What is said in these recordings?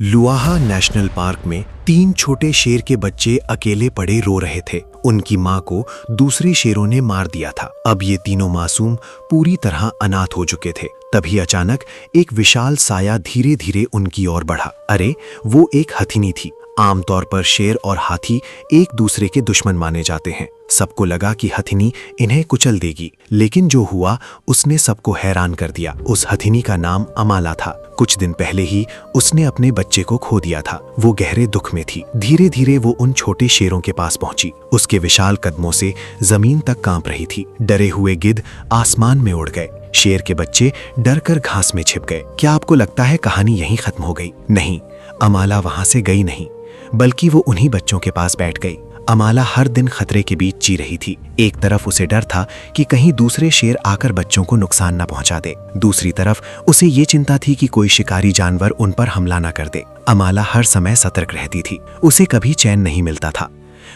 लुआहा national park में 3 छोटे शेर के बच्चे अकेले पड़े रो रहे थे। उनकी माँ को दूसरे शेरों ने मार दिया था। अब ये तीनों मासूम पूरी तरह अनाथ हो चुके थे। तभी अचानक एक विशाल साया धीरे धीरे उनकी ओर बढ़ा। अरे, वो एक हथिनी थी। आमतौर पर शेर और हाथी एक दूसरे के दुश्मन माने जाते हैं। सबको लगा कि हथिनी इन्हें कुचल देगी, लेकिन जो हुआ उसने सबको हैरान कर दिया। उस हथिनी का नाम अमाला था। कुछ दिन पहले ही उसने अपने बच्चे को खो दिया था। वो गहरे दुख में थी। धीरे धीरे वो उन छोटे शेरों के पास पहुंची। उसके विशाल कदमों से जमीन तक कांप रही थी। डरे हुए गिद्ध आसमान में उड़ गए। शेर के बच्चे डरकर घास में छिप गए। क्या आपको लगता है कहानी यहीं खत्म हो गई? नहीं, अमाला वहां से गई नहीं, बल्कि वो उन्हीं बच्चों के पास बैठ गई। अमाला हर दिन खतरे के बीच जी रही थी। एक तरफ उसे डर था कि कहीं दूसरे शेर आकर बच्चों को नुकसान न पहुंचा दे। दूसरी तरफ उसे ये चिंता थी कि कोई शिकारी जानवर उन पर हमला न कर दे। अमाला हर समय सतर्क रहती थी। उसे कभी चैन नहीं मिलता था।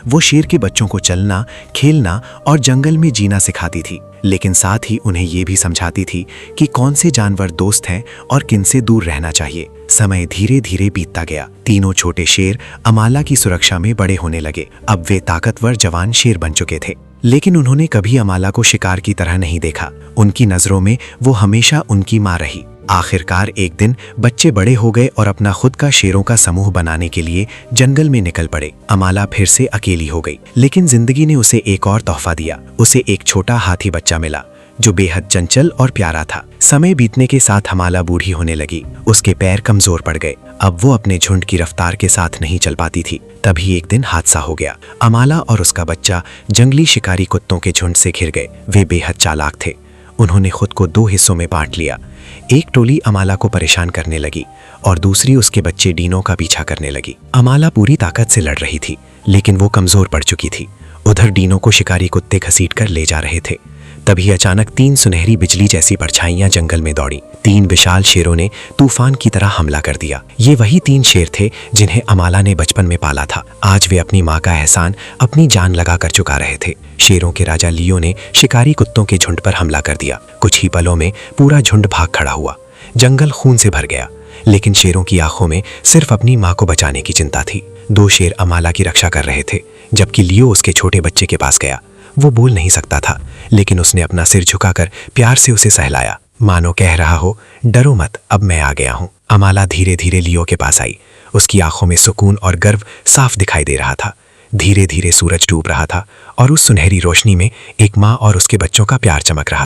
वो शेर के बच्चों को चलना, खेलना और जंगल में जीना सिखाती थी, लेकिन साथ ही उन्हें ये भी समझाती थी कि कौन से जानवर दोस्त हैं और किनसे दूर रहना चाहिए। समय धीरे धीरे बीतता गया। तीनों छोटे शेर अमाला की सुरक्षा में बड़े होने लगे। अब वे ताकतवर जवान शेर बन चुके थे, लेकिन उन्होंने कभी अमाला को शिकार की तरह नहीं देखा। उनकी नजरों में वो हमेशा उनकी माँ रही। आखिरकार एक दिन बच्चे बड़े हो गए और अपना खुद का शेरों का समूह बनाने के लिए जंगल में निकल पड़े। अमाला फिर से अकेली हो गई, लेकिन जिंदगी ने उसे एक और तोहफा दिया। उसे एक छोटा हाथी बच्चा मिला जो बेहद चंचल और प्यारा था। समय बीतने के साथ अमाला बूढ़ी होने लगी। उसके पैर कमजोर पड़ गए। अब वो अपने झुंड की रफ्तार के साथ नहीं चल पाती थी। तभी एक दिन हादसा हो गया। अमाला और उसका बच्चा जंगली शिकारी कुत्तों के झुंड से घिर गए। वे बेहद चालाक थे। उन्होंने खुद को 2 हिस्सों में बांट लिया। एक टोली अमाला को परेशान करने लगी और दूसरी उसके बच्चे डीनो का पीछा करने लगी। अमाला पूरी ताकत से लड़ रही थी, लेकिन वो कमजोर पड़ चुकी थी। उधर डीनो को शिकारी कुत्ते घसीटकर ले जा रहे थे। तभी अचानक 3 सुनहरी बिजली जैसी परछाइयां जंगल में दौड़ी। 3 विशाल शेरों ने तूफान की तरह हमला कर दिया। ये वही 3 शेर थे जिन्हें अमाला ने बचपन में पाला था। आज वे अपनी माँ का एहसान अपनी जान लगा कर चुका रहे थे। शेरों के राजा लियो ने शिकारी कुत्तों के झुंड पर हमला कर दिया। कुछ ही पलों में पूरा झुंड भाग खड़ा हुआ। जंगल खून से भर गया, लेकिन शेरों की आंखों में सिर्फ अपनी माँ को बचाने की चिंता थी। 2 शेर अमाला की रक्षा कर रहे थे, जबकि लियो उसके छोटे बच्चे के पास गया। वो बोल नहीं सकता था, लेकिन उसने अपना सिर झुकाकर प्यार से उसे सहलाया, मानो कह रहा हो, डरो मत, अब मैं आ गया हूँ। अमाला धीरे धीरे लियो के पास आई। उसकी आंखों में सुकून और गर्व साफ दिखाई दे रहा था। धीरे धीरे सूरज डूब रहा था और उस सुनहरी रोशनी में एक माँ और उसके बच्चों का प्यार चमक रहा।